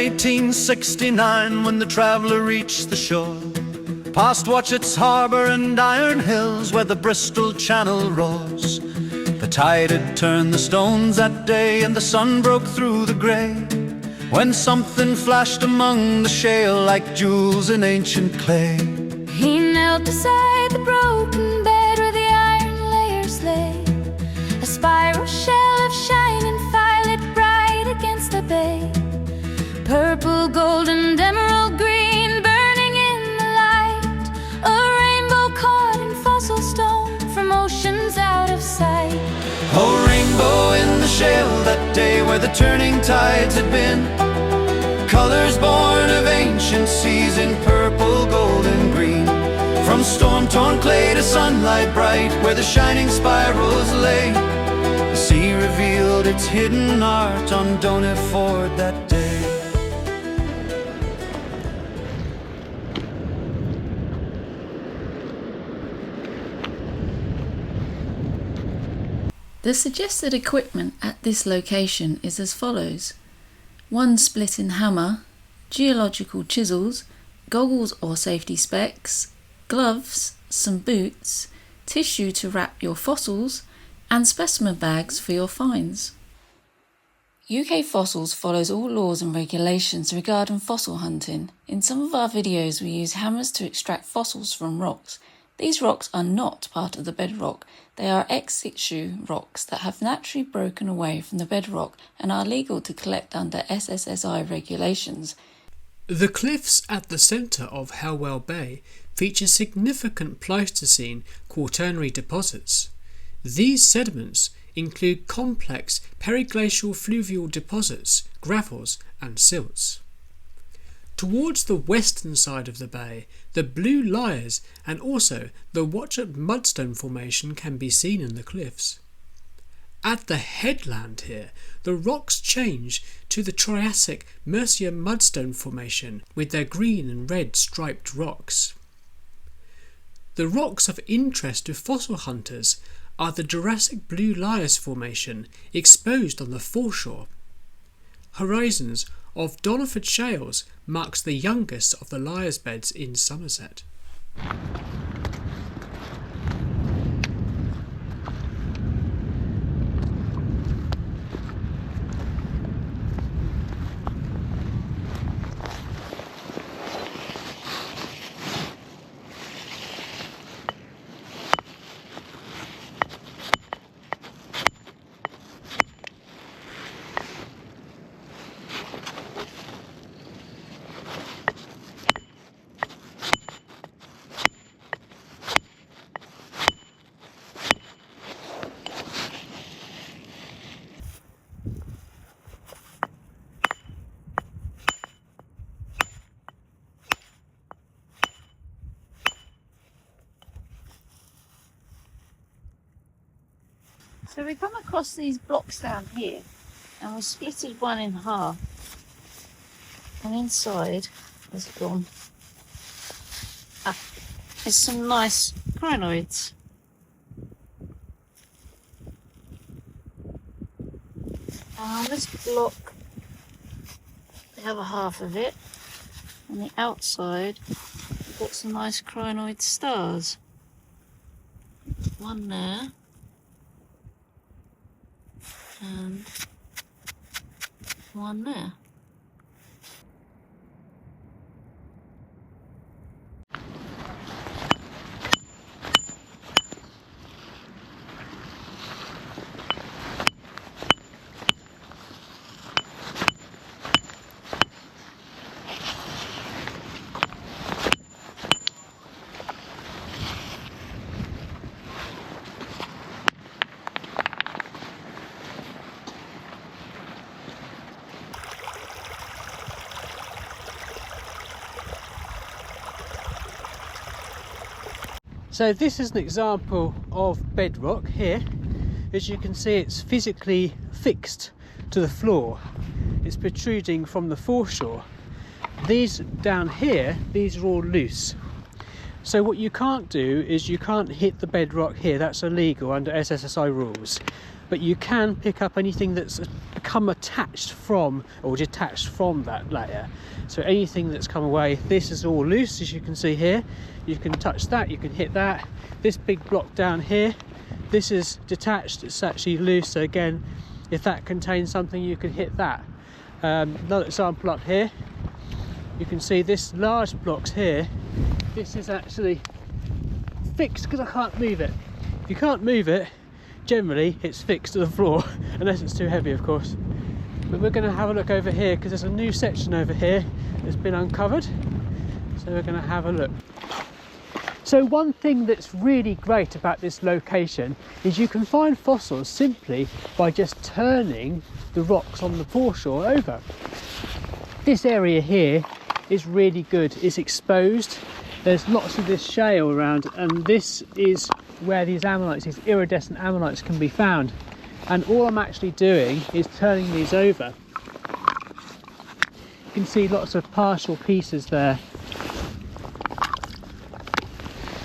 1869 when the traveller reached the shore, past Watchet's harbour and iron hills where the Bristol Channel roars. The tide had turned the stones that day and the sun broke through the grey, when something flashed among the shale like jewels in ancient clay. He knelt beside the broken bed where the iron layers lay, a spiral shell of shining fire lit bright against the bay, purple, gold and emerald green burning in the light, a rainbow caught in fossil stone from oceans out of sight. Oh, rainbow in the shale that day where the turning tides had been, colours born of ancient seas in purple, gold and green, from storm-torn clay to sunlight bright where the shining spirals lay. The sea revealed its hidden art on Doniford that day. The suggested equipment at this location is as follows: 1 splitting hammer, geological chisels, goggles or safety specs, gloves, some boots, tissue to wrap your fossils, and specimen bags for your finds. UK Fossils follows all laws and regulations regarding fossil hunting. In some of our videos we use hammers to extract fossils from rocks. These rocks are not part of the bedrock. They are ex situ rocks that have naturally broken away from the bedrock and are legal to collect under SSSI regulations. The cliffs at the centre of Helwell Bay feature significant Pleistocene Quaternary deposits. These sediments include complex periglacial fluvial deposits, gravels and silts. Towards the western side of the bay, the Blue Lias and also the Watchet mudstone formation can be seen in the cliffs. At the headland here, the rocks change to the Triassic Mercia mudstone formation with their green and red striped rocks. The rocks of interest to fossil hunters are the Jurassic Blue Lias formation exposed on the foreshore. Horizons of Doniford shales marks the youngest of the Lias beds in Somerset. So we come across these blocks down here and we splitted one in half, and inside has gone there's some nice crinoids. And on this block, the other half of it, on the outside, we've got some nice crinoid stars. One there. And one there. So this is an example of bedrock here. As you can see, it's physically fixed to the floor. It's protruding from the foreshore. These down here, these are all loose. So what you can't do is you can't hit the bedrock here, that's illegal under SSSI rules. But you can pick up anything that's become attached from or detached from that layer. So anything that's come away, this is all loose as you can see here. You can touch that, you can hit that. This big block down here, this is detached, it's actually loose. So again, if that contains something, you can hit that. Another example up here, you can see this large blocks here. This is actually fixed because I can't move it. If you can't move it, generally it's fixed to the floor, unless it's too heavy of course. But we're going to have a look over here because there's a new section over here that's been uncovered. So we're going to have a look. So one thing that's really great about this location is you can find fossils simply by just turning the rocks on the foreshore over. This area here is really good, it's exposed. There's lots of this shale around, and this is where these ammonites, these iridescent ammonites, can be found. And all I'm actually doing is turning these over. You can see lots of partial pieces there.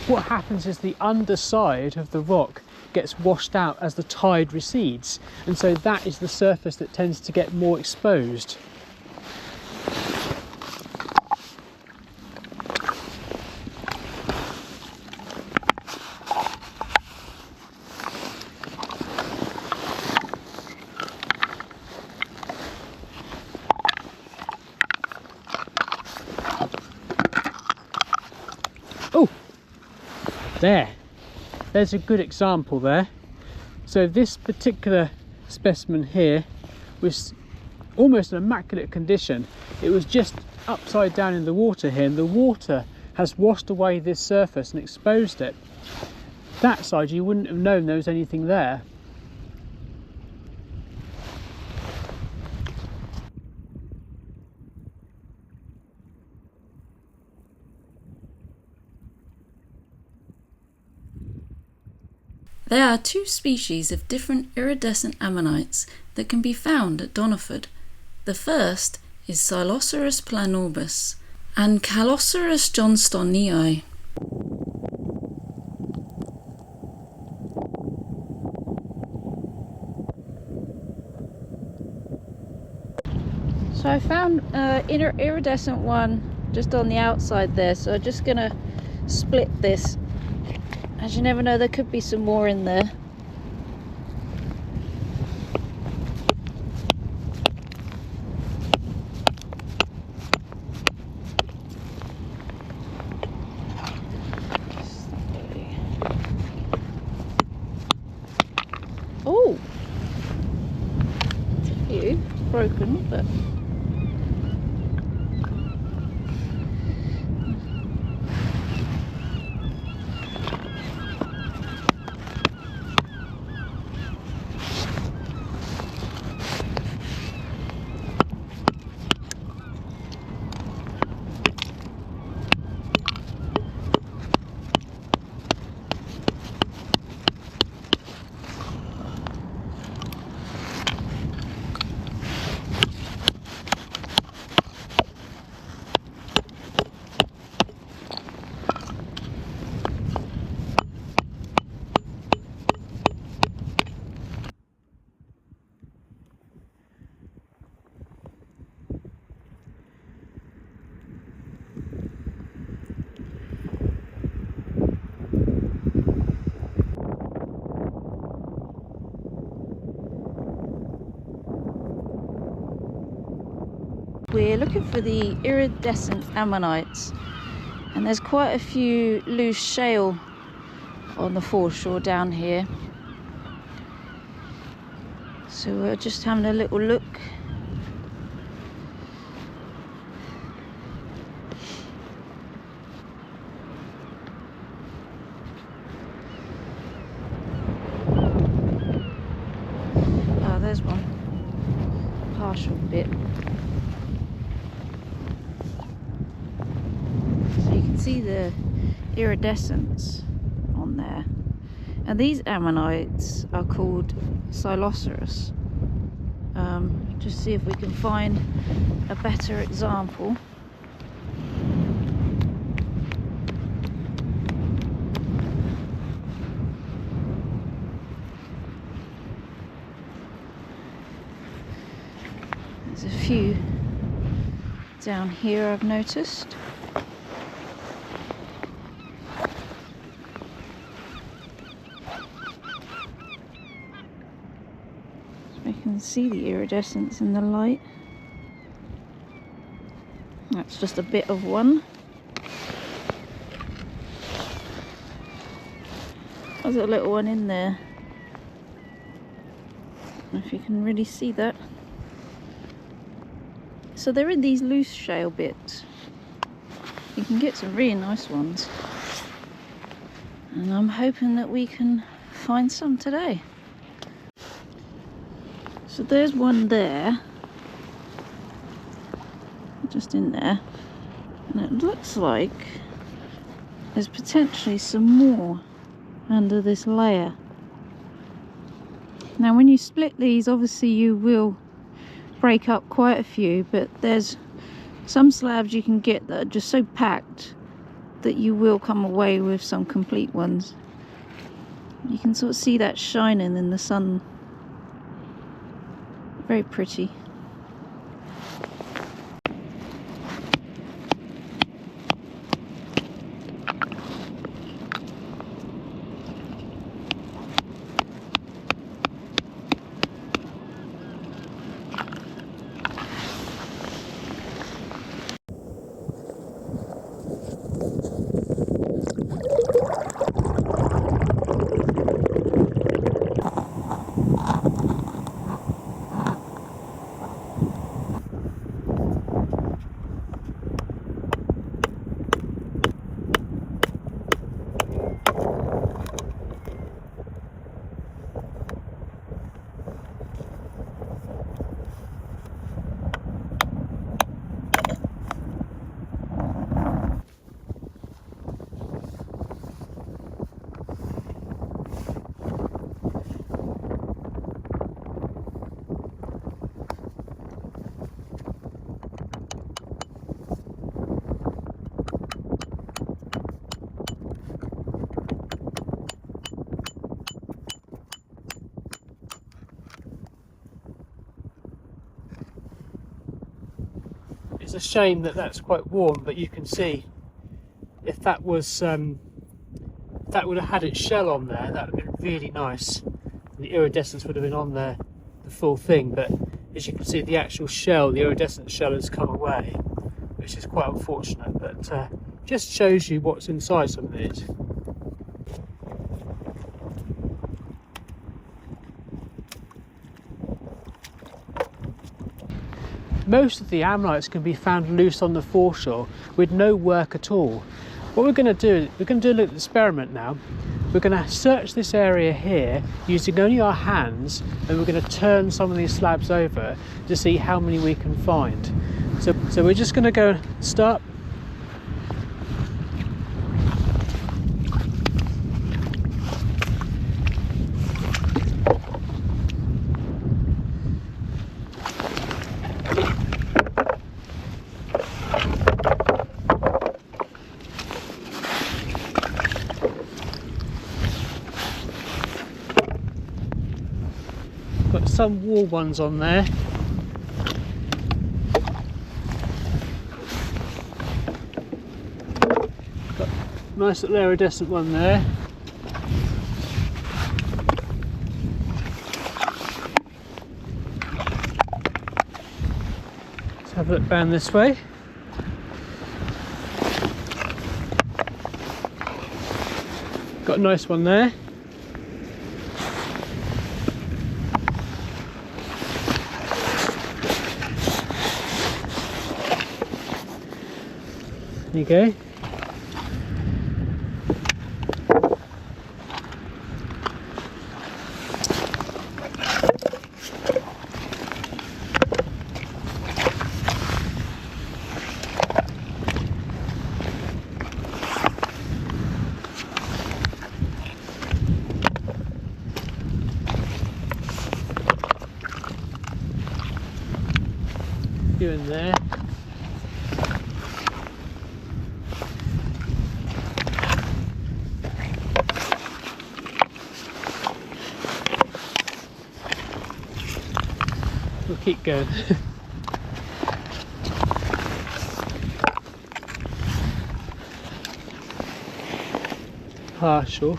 What happens is the underside of the rock gets washed out as the tide recedes, and so that is the surface that tends to get more exposed. Oh, there's a good example there. So this particular specimen here was almost in immaculate condition. It was just upside down in the water here, and the water has washed away this surface and exposed it. That side you wouldn't have known there was anything there. There are two species of different iridescent ammonites that can be found at Doniford. The first is Siloceras planorbis and Calloceras johnstonii. So I found an iridescent one just on the outside there, so I'm just going to split this. As you never know, there could be some more in there. Oh! It's a few broken, but... We're looking for the iridescent ammonites, and there's quite a few loose shale on the foreshore down here. So we're just having a little look. Oh, there's one partial bit. See the iridescence on there, and these ammonites are called Siloceras. Just see if we can find a better example. a few down here I've noticed. I can see the iridescence in the light. That's just a bit of one. There's a little one in there. I don't know if you can really see that. So they're in these loose shale bits. You can get some really nice ones. And I'm hoping that we can find some today. So there's one there. Just in there. And it looks like there's potentially some more under this layer. Now when you split these, obviously you will break up quite a few, but there's some slabs you can get that are just so packed that you will come away with some complete ones. You can sort of see that shining in the sun. Very pretty. It's a shame that that's quite warm, but you can see if that was that would have had its shell on there, that would have been really nice. The iridescence would have been on there, the full thing, but as you can see, the actual shell, the iridescent shell, has come away, which is quite unfortunate, but just shows you what's inside some of these. Most of the ammonites can be found loose on the foreshore with no work at all. What we're going to do is we're going to do a little experiment now. We're going to search this area here using only our hands, and we're going to turn some of these slabs over to see how many we can find. So we're just going to go and start. Got some wall ones on there. Got a nice little iridescent one there. Let's have a look down this way. Got a nice one there. There you go. You in there. We'll keep going. partial.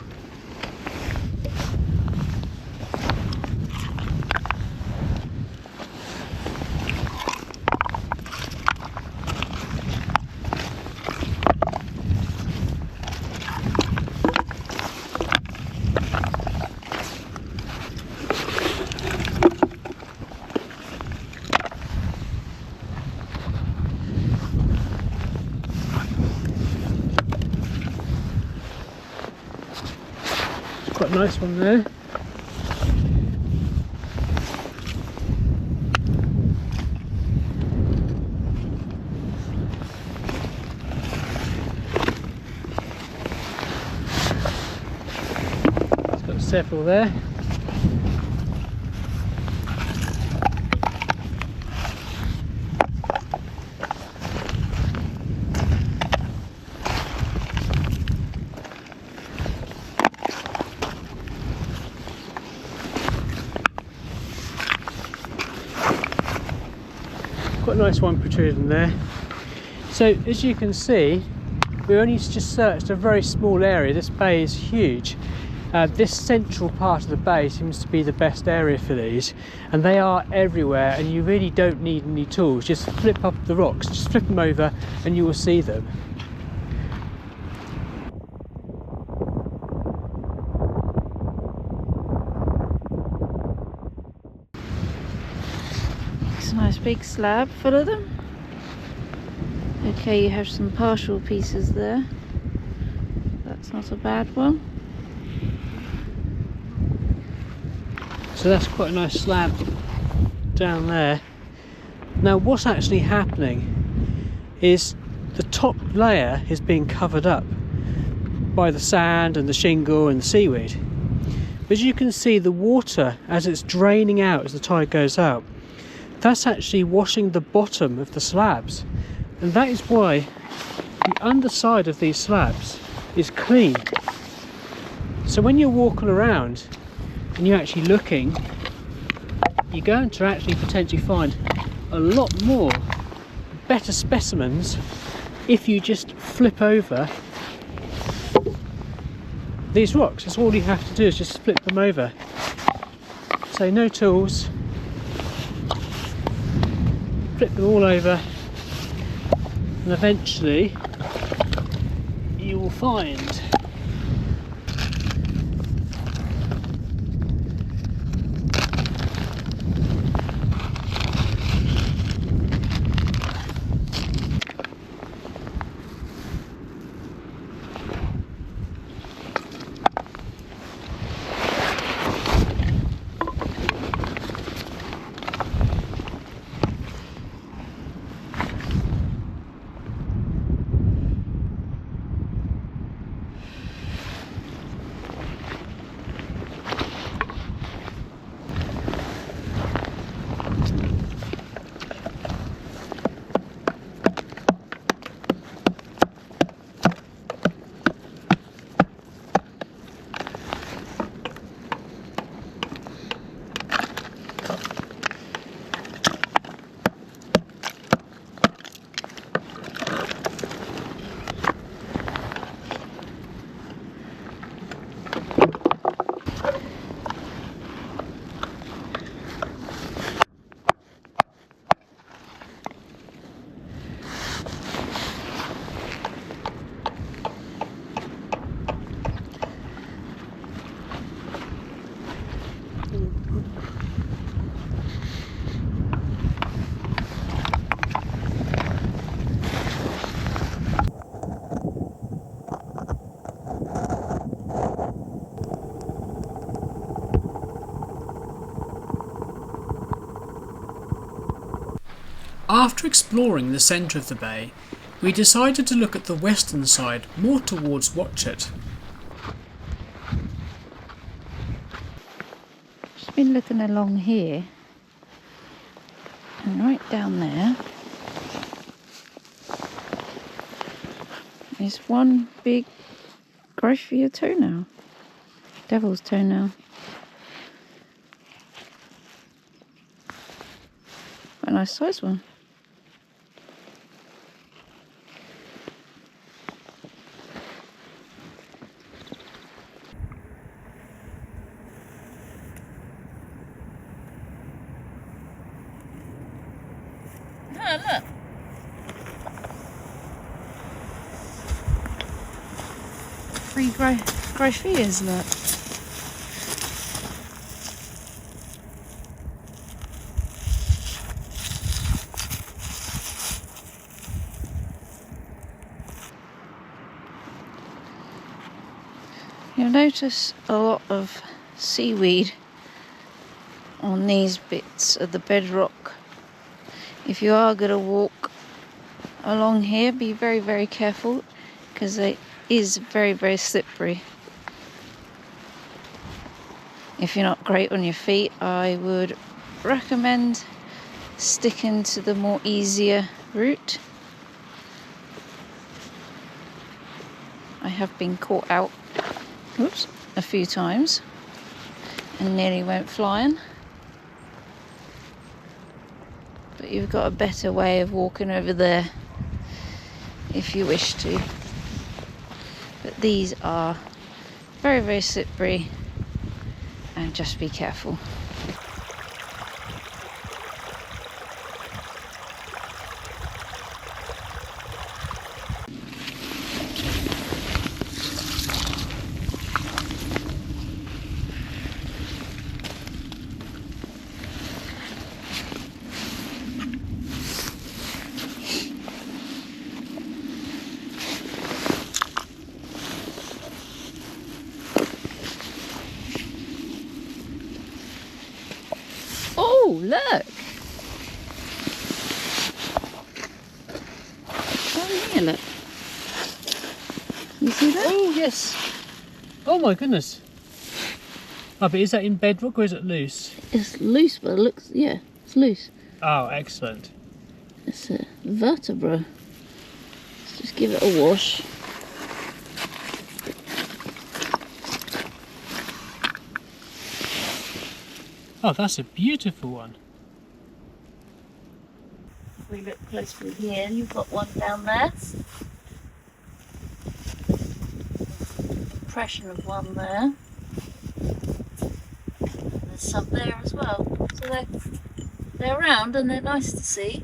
Quite a nice one there. It's got several there. Quite a nice one protruding there. So as you can see, we only just searched a very small area. This bay is huge. This central part of the bay seems to be the best area for these, and they are everywhere, and you really don't need any tools. Just flip up the rocks, just flip them over and you will see them. It's a nice big slab full of them. Okay, you have some partial pieces there. That's not a bad one. So that's quite a nice slab down there. Now what's actually happening is the top layer is being covered up by the sand and the shingle and the seaweed. As you can see, the water, as it's draining out as the tide goes out, that's actually washing the bottom of the slabs, and that is why the underside of these slabs is clean. So when you're walking around and you're actually looking, you're going to actually potentially find a lot more better specimens if you just flip over these rocks. That's all you have to do, is just flip them over. So no tools, flip them all over, and eventually you will find After exploring the centre of the bay, we decided to look at the western side, more towards Watchet. Just been looking along here, and right down there is one big growth for your toenail, devil's toenail. Quite a nice size one. Oh, look. Three graphias, look. You'll notice a lot of seaweed on these bits of the bedrock. If you are going to walk along here, be very, very careful because it is very, very slippery. If you're not great on your feet, I would recommend sticking to the more easier route. I have been caught out a few times and nearly went flying. But you've got a better way of walking over there if you wish to. But these are very, very slippery, and just be careful. Oh, look! Oh, yeah, look. You see that? Oh, yes. Oh, my goodness. Oh, but is that in bedrock or is it loose? It's loose, but it looks, yeah, it's loose. Oh, excellent. It's a vertebra. Let's just give it a wash. Oh, that's a beautiful one. If we look closely here, you've got one down there. Impression of one there. And there's some there as well. So they're round and they're nice to see.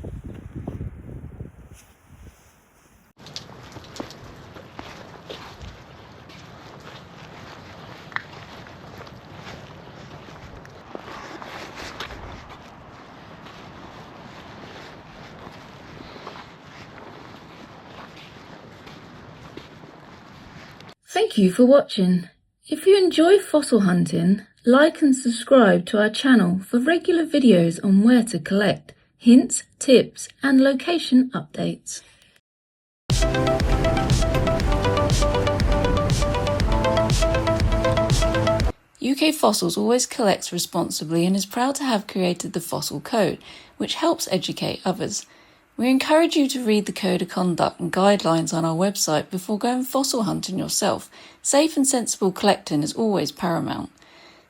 Thank you for watching. If you enjoy fossil hunting, like and subscribe to our channel for regular videos on where to collect, hints, tips and location updates. UK Fossils always collects responsibly and is proud to have created the Fossil Code, which helps educate others. We encourage you to read the Code of Conduct and guidelines on our website before going fossil hunting yourself. Safe and sensible collecting is always paramount.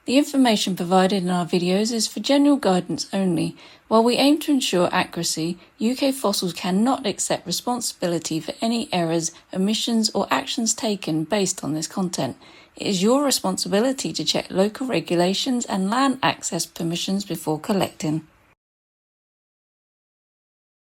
The information provided in our videos is for general guidance only. While we aim to ensure accuracy, UK Fossils cannot accept responsibility for any errors, omissions or actions taken based on this content. It is your responsibility to check local regulations and land access permissions before collecting.